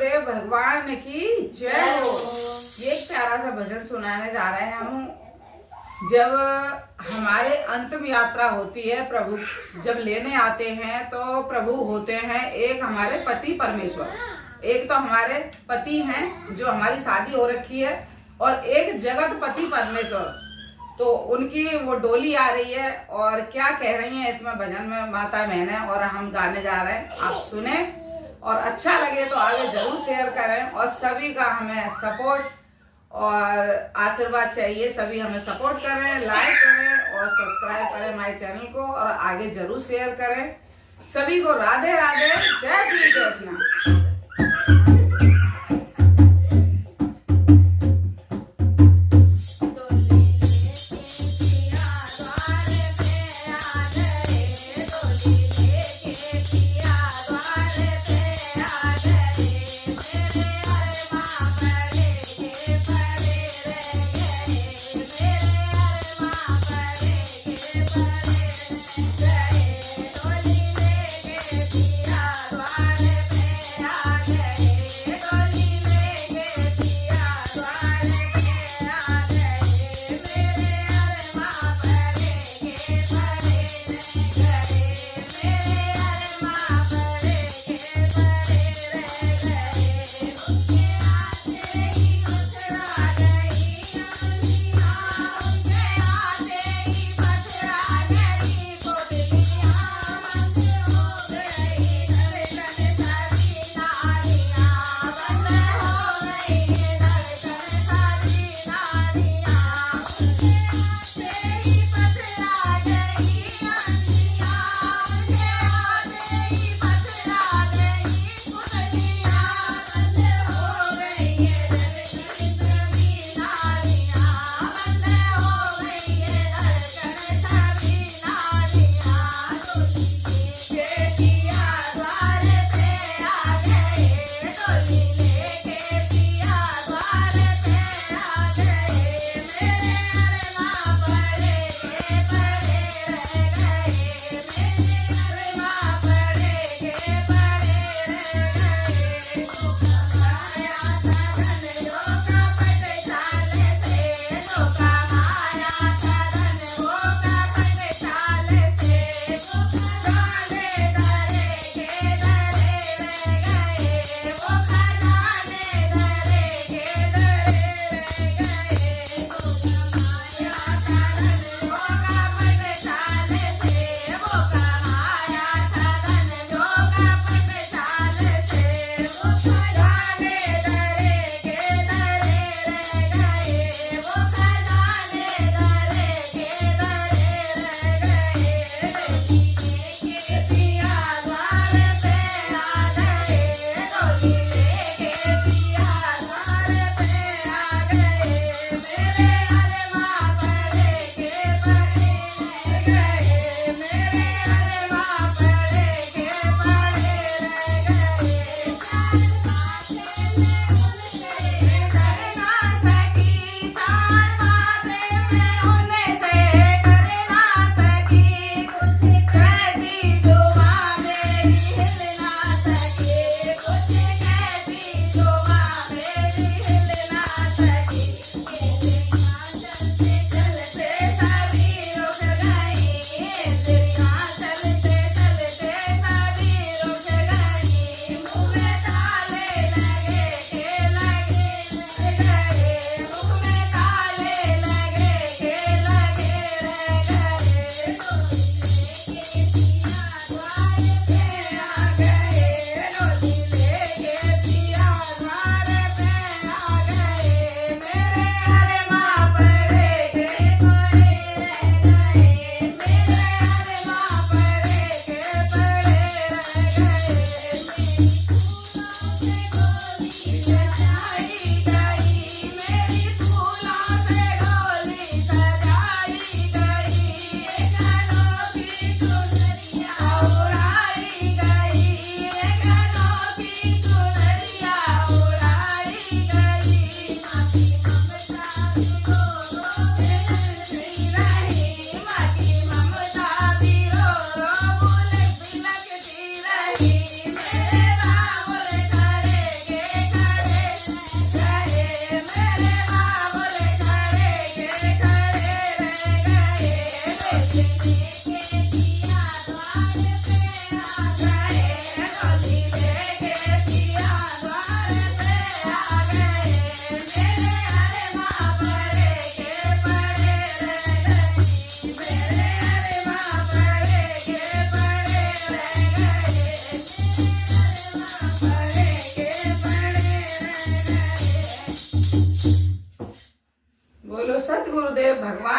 महादेव भगवान की जय हो। ये एक प्यारा सा भजन सुनाने जा रहे हैं हम। जब हमारे अंतिम यात्रा होती है, प्रभु जब लेने आते हैं तो प्रभु होते हैं एक हमारे पति परमेश्वर, एक तो हमारे पति हैं जो हमारी शादी हो रखी है, और एक जगत पति परमेश्वर। तो उनकी वो डोली आ रही है और क्या कह रही है इसमें भजन में माता बहनें, और हम गाने जा रहे हैं। आप सुने और अच्छा लगे तो आगे जरूर शेयर करें, और सभी का हमें सपोर्ट और आशीर्वाद चाहिए। सभी हमें सपोर्ट करें, लाइक करें और सब्सक्राइब करें हमारे चैनल को, और आगे जरूर शेयर करें। सभी को राधे राधे, जय श्री कृष्ण।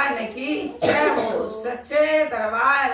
भगवान की जय हो। सच्चे दरबार